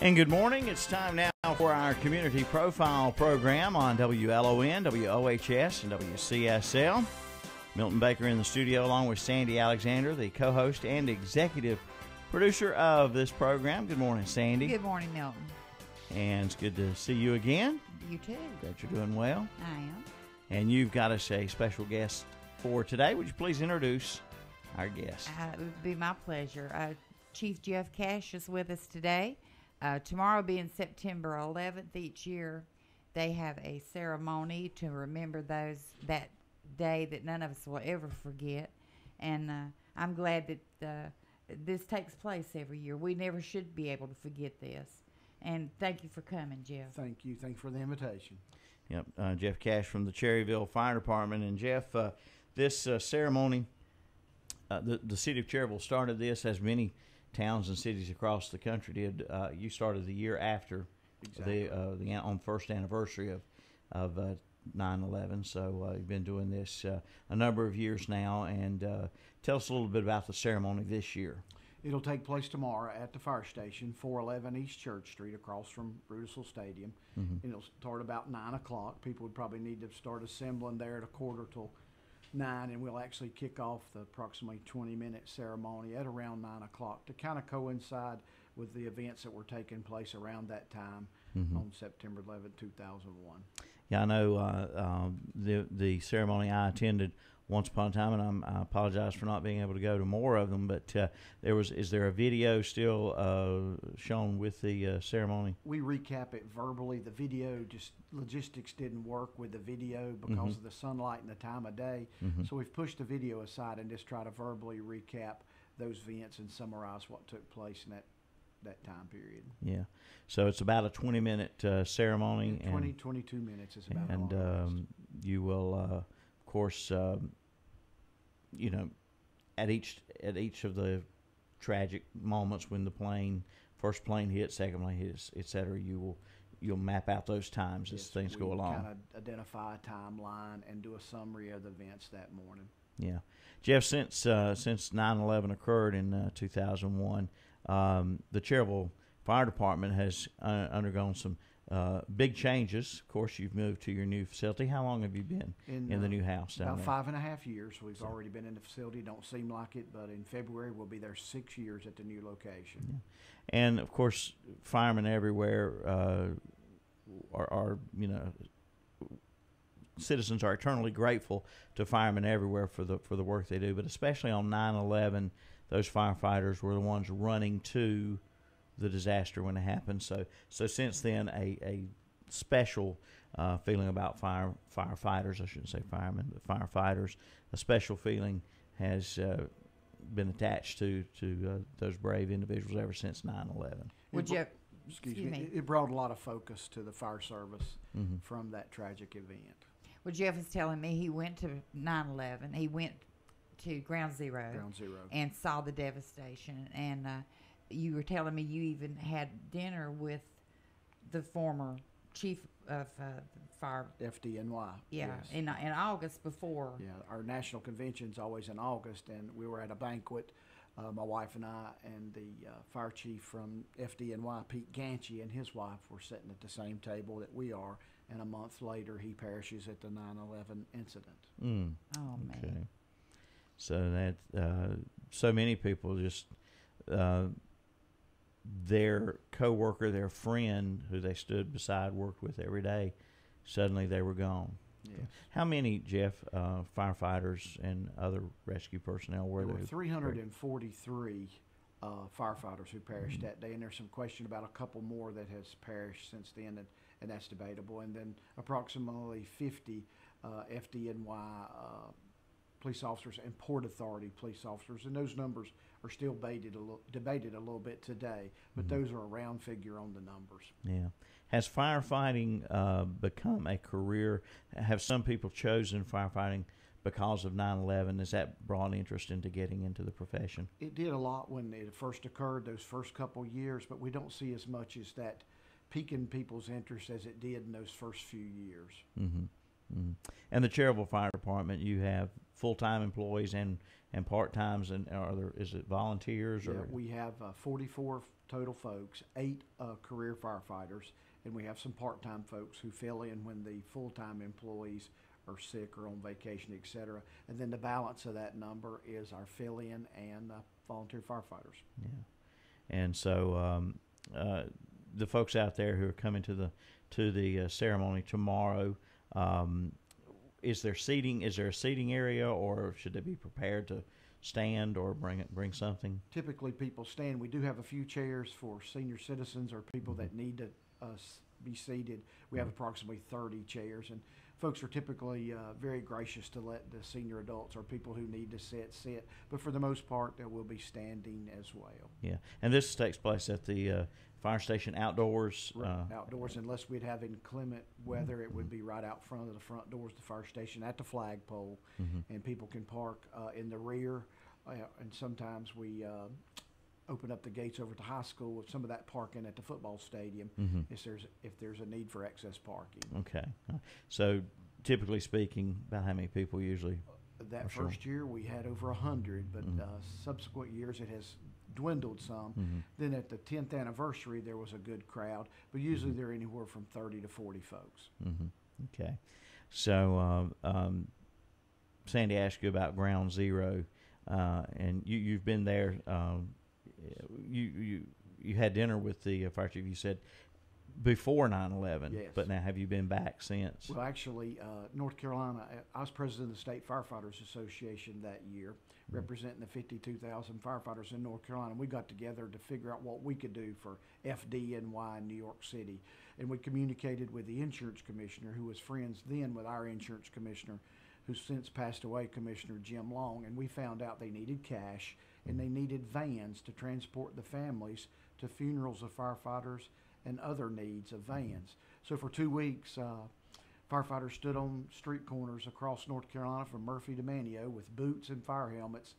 And good morning. It's time now for our community profile program on WLON, WOHS, and WCSL. Milton Baker in the studio along with Sandy Alexander, the co-host and executive producer of this program. Good morning, Sandy. Good morning, Milton. And it's good to see you again. You too. Glad you're doing well. I am. And you've got us a special guest for today. Would you please introduce our guest? It would be my pleasure. Chief Jeff Cash is with us today. Tomorrow being September 11th each year, they have a ceremony to remember that day that none of us will ever forget. And I'm glad that this takes place every year. We never should be able to forget this. And thank you for coming, Jeff. Thank you. Thank you for the invitation. Yep, Jeff Cash from the Cherryville Fire Department. And Jeff, this ceremony, the city of Cherryville started this, as many towns and cities across the country did. You started the year after the on first anniversary of 9/11. So you've been doing this a number of years now. And tell us a little bit about the ceremony this year. It'll take place tomorrow at the fire station, 411 East Church Street, across from Rudisill Stadium. Mm-hmm. And it'll start about 9 o'clock. People would probably need to start assembling there at 8:45, and we'll actually kick off the approximately 20-minute ceremony at around 9 o'clock to kind of coincide with the events that were taking place around that time on September 11, 2001. Yeah, I know the ceremony I attended once upon a time, and I apologize for not being able to go to more of them, but is there a video still shown with the ceremony? We recap it verbally. The video, just logistics didn't work with the video because of the sunlight and the time of day. So we've pushed the video aside and just try to verbally recap those events and summarize what took place in that time period. Yeah. So it's about a 20-minute ceremony. 22 minutes is about and how long it lasts. You will, of course, at each of the tragic moments when the first plane hit, second plane hits, etc., you'll map out those times as things go along. Kind of identify a timeline and do a summary of the events that morning. Yeah, Jeff. Since 9/11 occurred in 2001, the Cherryville Fire Department has undergone some big changes. Of course, you've moved to your new facility. How long have you been in the new house down there? About 5.5 years. We've already been in the facility. Don't seem like it, but in February we'll be there 6 years at the new location. Yeah. And of course, firemen everywhere are citizens are eternally grateful to firemen everywhere for the work they do. But especially on 9/11, those firefighters were the ones running to the disaster when it happened. So since then, a special feeling about firefighters, I shouldn't say firemen, but firefighters, a special feeling has been attached to those brave individuals ever since 9/11. Excuse me. It brought a lot of focus to the fire service from that tragic event. Well, Jeff is telling me he went to 9/11. He went to Ground Zero. And saw the devastation. And you were telling me you even had dinner with the former chief of fire. FDNY. Yeah, yes. in August before. Yeah, our national convention's always in August, and we were at a banquet, my wife and I, and the fire chief from FDNY, Pete Ganchie, and his wife were sitting at the same table that we are, and a month later he perishes at the 9/11 incident. Oh, man. Okay. So that so many people just their coworker, their friend, who they stood beside, worked with every day, suddenly they were gone. Yes. How many, Jeff, firefighters and other rescue personnel were there? There were 343 firefighters who perished that day, and there's some question about a couple more that has perished since then, and that's debatable. And then approximately 50 FDNY police officers and Port Authority police officers, and those numbers are still debated a little bit today, but those are a round figure on the numbers. Yeah. Has firefighting become a career? Have some people chosen firefighting because of 9/11? Has that brought interest into getting into the profession? It did a lot when it first occurred, those first couple years, but we don't see as much as that piquing people's interest as it did in those first few years. And the Cherryville Fire Department, you have full-time employees and part-times, and is it volunteers? Yeah, or? we have 44 total folks, 8 career firefighters, and we have some part-time folks who fill in when the full-time employees are sick or on vacation, etc. And then the balance of that number is our fill-in and volunteer firefighters. Yeah. And so the folks out there who are coming to the ceremony tomorrow, is there seating? Is there a seating area, or should they be prepared to stand or bring something? Typically, people stand. We do have a few chairs for senior citizens or people that need to be seated. We have approximately 30 chairs, and folks are typically very gracious to let the senior adults or people who need to sit. But for the most part, there will be standing as well. Yeah, and this takes place at the fire station outdoors. Outdoors, unless we'd have inclement weather, it would be right out front of the front doors of the fire station at the flagpole, and people can park in the rear. And sometimes we open up the gates over at the high school with some of that parking at the football stadium if there's a need for excess parking. Okay, so typically speaking, about how many people usually? That first year we had over 100, but subsequent years it has dwindled some. Then at the 10th anniversary there was a good crowd, but usually they're anywhere from 30 to 40 folks. Okay, so Sandy asked you about Ground Zero, and you've been there. You had dinner with the fire chief, you said, before 9/11. Yes. But now have you been back since? Well, actually, North Carolina, I was president of the State Firefighters Association that year, representing the 52,000 firefighters in North Carolina. We got together to figure out what we could do for FDNY in New York City. And we communicated with the insurance commissioner, who was friends then with our insurance commissioner, who's since passed away, Commissioner Jim Long. And we found out they needed cash and they needed vans to transport the families to funerals of firefighters and other needs of vans. So for 2 weeks, firefighters stood on street corners across North Carolina from Murphy to Manteo with boots and fire helmets.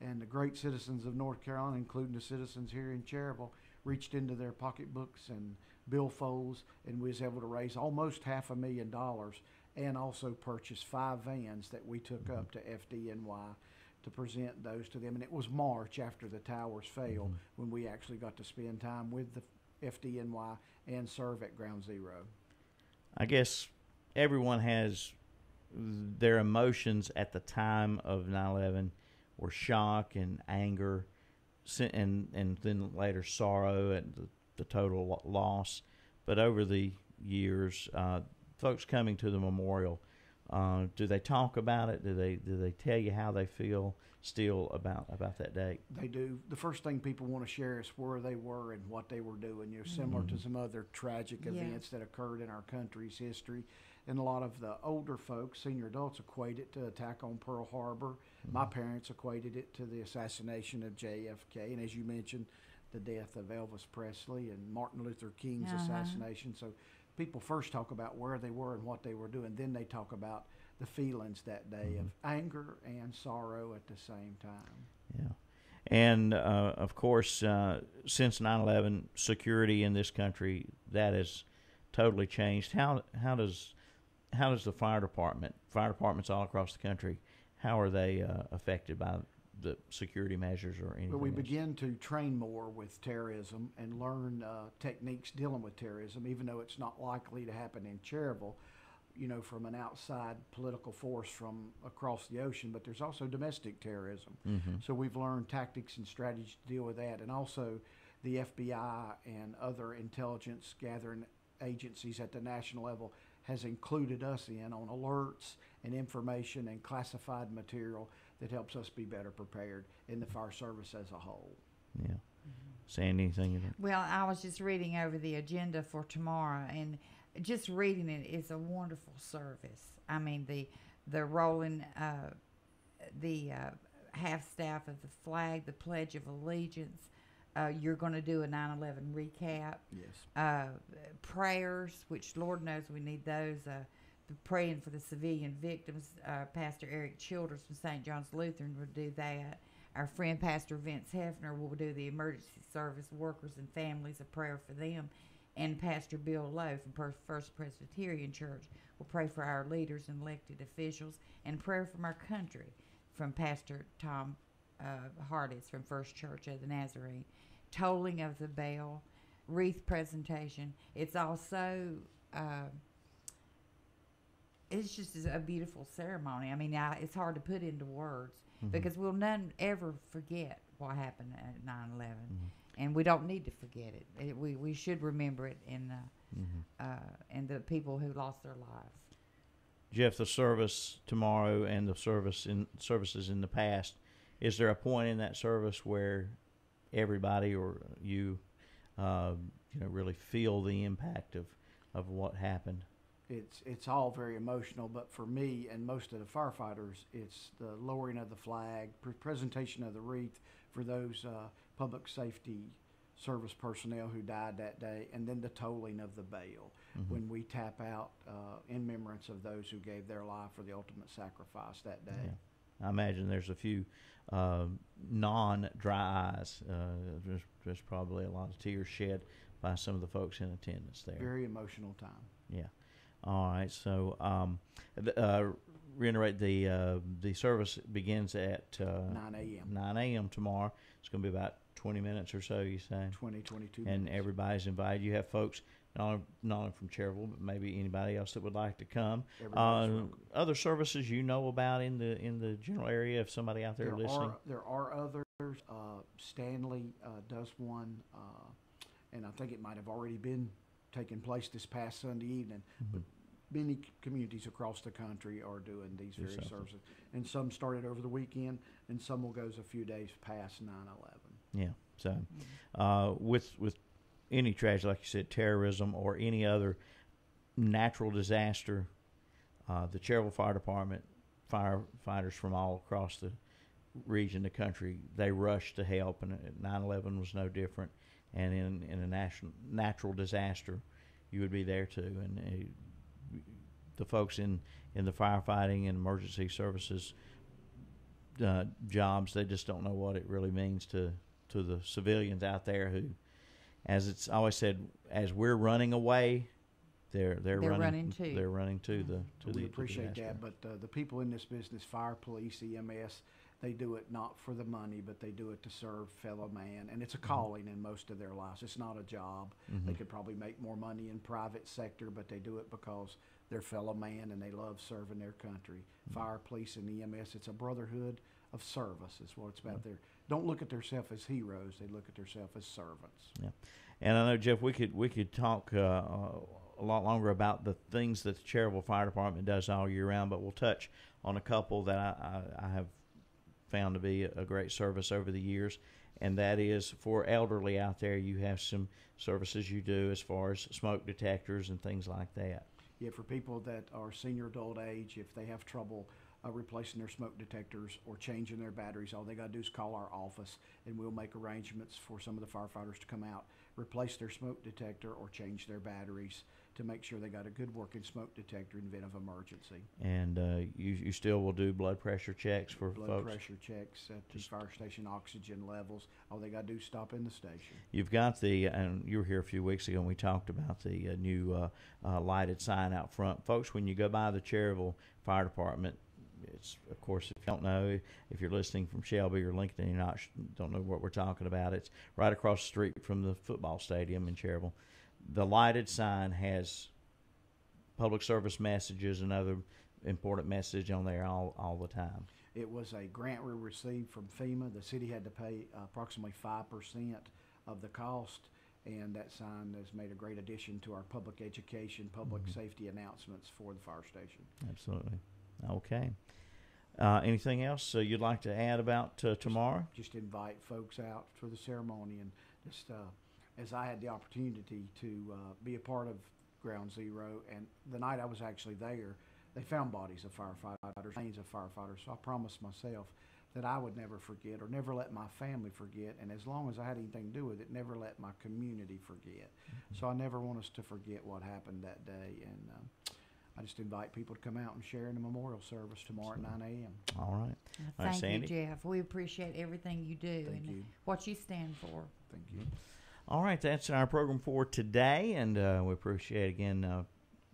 And the great citizens of North Carolina, including the citizens here in Cherryville, reached into their pocketbooks and billfolds, and we was able to raise almost $500,000 and also purchase 5 vans that we took up to FDNY to present those to them. And it was March after the towers fell when we actually got to spend time with the FDNY and serve at Ground Zero. I guess everyone has their emotions at the time of 9/11 were shock and anger, and then later sorrow at the total loss. But over the years, folks coming to the memorial, do they talk about it? Do they tell you how they feel still about that date? They do. The first thing people want to share is where they were and what they were doing. You know, similar to some other tragic events that occurred in our country's history. And a lot of the older folks, senior adults, equate it to attack on Pearl Harbor. My parents equated it to the assassination of JFK, and as you mentioned, the death of Elvis Presley and Martin Luther King's assassination. So people first talk about where they were and what they were doing, then they talk about the feelings that day of anger and sorrow at the same time. Yeah. And, of course, since 9/11, security in this country, that has totally changed. How does the fire departments all across the country, how are they affected by the security measures or anything? But we else? begin to train more with terrorism and learn techniques dealing with terrorism, even though it's not likely to happen in Cherryville, you know, from an outside political force from across the ocean. But there's also domestic terrorism. So we've learned tactics and strategies to deal with that. And also the FBI and other intelligence gathering agencies at the national level has included us in on alerts and information and classified material that helps us be better prepared in the fire service as a whole. Yeah. Sandy, anything? Well, I was just reading over the agenda for tomorrow, and just reading it is a wonderful service. I mean, the rolling, the half staff of the flag, the Pledge of Allegiance. You're going to do a 9/11 recap. Yes. Prayers, which Lord knows we need those. Praying for the civilian victims. Pastor Eric Childers from St. John's Lutheran will do that. Our friend Pastor Vince Hefner will do the emergency service workers and families, a prayer for them. And Pastor Bill Lowe from First Presbyterian Church will pray for our leaders and elected officials, and prayer from our country from Pastor Tom Hardis from First Church of the Nazarene. tolling of the bell, wreath presentation. It's also it's just a beautiful ceremony. I mean, it's hard to put into words because we'll none ever forget what happened at 9/11, and we don't need to forget it. We should remember it in the people who lost their lives. Jeff, the service tomorrow and the services in the past, is there a point in that service where everybody or you, really feel the impact of what happened? It's all very emotional, but for me and most of the firefighters, it's the lowering of the flag, presentation of the wreath for those public safety service personnel who died that day, and then the tolling of the bell when we tap out in remembrance of those who gave their life for the ultimate sacrifice that day. Yeah. I imagine there's a few non-dry eyes. There's probably a lot of tears shed by some of the folks in attendance there. Very emotional time. Yeah. All right. So, reiterate the service begins at 9 a.m. 9 a.m. tomorrow. It's going to be about 20 minutes or so, you say? 22 and minutes. Everybody's invited. You have folks not only from Cherville, but maybe anybody else that would like to come. Everybody's welcome. Other services you know about in the general area, if somebody out there listening? There are others. Stanley does one, and I think it might have already been taking place this past Sunday evening. But many communities across the country are doing these various services, and some started over the weekend, and some will go a few days past 9/11. Yeah. So, with any tragedy, like you said, terrorism or any other natural disaster, the Cherville Fire Department, firefighters from all across the region, the country, they rush to help, and 9/11 was no different. And in a natural disaster, you would be there too. And the folks in the firefighting and emergency services jobs, they just don't know what it really means to the civilians out there who, as it's always said, as we're running away, they're running too. They're running to We the appreciate disaster. that, but the people in this business, fire, police, EMS, they do it not for the money, but they do it to serve fellow man, and it's a calling in most of their lives. It's not a job. They could probably make more money in private sector, but they do it because they're fellow man and they love serving their country. Fire, police, and EMS, it's a brotherhood of service is what it's about. There, don't look at themselves as heroes. They look at themselves as servants. Yeah, and I know, Jeff, we could talk a lot longer about the things that the Cherville Fire Department does all year round, but we'll touch on a couple that I have found to be a great service over the years, and that is for elderly out there. You have some services you do as far as smoke detectors and things like that. Yeah, for people that are senior adult age, if they have trouble replacing their smoke detectors or changing their batteries, all they got to do is call our office, and we'll make arrangements for some of the firefighters to come out, replace their smoke detector or change their batteries to make sure they got a good working smoke detector in the event of emergency. And you still will do blood pressure checks for blood folks? Pressure checks at the fire station, oxygen levels. All they got to do is stop in the station. You've got and you were here a few weeks ago and we talked about the new lighted sign out front. Folks, when you go by the Cherville Fire Department, it's, of course, if you don't know, if you're listening from Shelby or Lincoln and you don't know what we're talking about, it's right across the street from the football stadium in Cherville. The lighted sign has public service messages and other important message on there all the time. It was a grant we received from FEMA. The city had to pay approximately 5% of the cost, and that sign has made a great addition to our public education, public safety announcements for the fire station. Absolutely. Okay. Anything else you'd like to add about tomorrow? Just invite folks out for the ceremony, and just as I had the opportunity to be a part of Ground Zero, and the night I was actually there, they found bodies of firefighters, remains of firefighters. So I promised myself that I would never forget or never let my family forget, and as long as I had anything to do with it, never let my community forget. So I never want us to forget what happened that day, and I just invite people to come out and share in the memorial service tomorrow at 9 a.m. All right. All right, Thank Sandy. you, Jeff. We appreciate everything you do Thank you. what you stand for. Thank you. All right, that's our program for today, and we appreciate again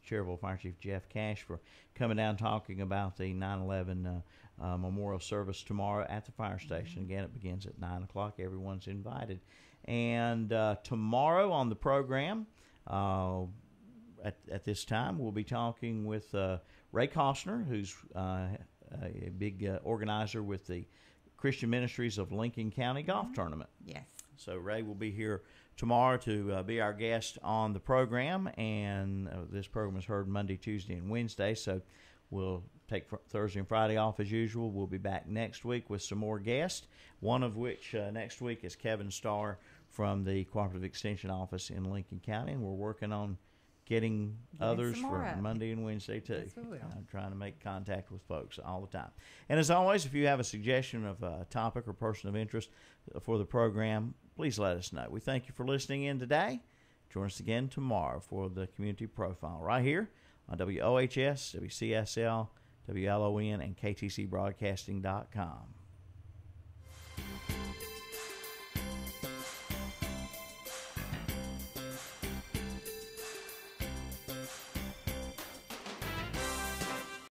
Cherville Fire Chief Jeff Cash for coming down talking about the 9/11 memorial service tomorrow at the fire station. Again, it begins at 9 o'clock. Everyone's invited. And tomorrow on the program, at this time, we'll be talking with Ray Costner, who's a big organizer with the Christian Ministries of Lincoln County Golf Tournament. Yes. So Ray will be here tomorrow to be our guest on the program, and this program is heard Monday, Tuesday, and Wednesday, so we'll take Thursday and Friday off as usual. We'll be back next week with some more guests, one of which next week is Kevin Starr from the Cooperative Extension Office in Lincoln County, and we're working on getting others some more for up. Monday and Wednesday too. Yes, we will. I'm trying to make contact with folks all the time. And as always, if you have a suggestion of a topic or person of interest for the program, please let us know. We thank you for listening in today. Join us again tomorrow for the Community Profile right here on WOHS, WCSL, WLON, and KTCBroadcasting.com.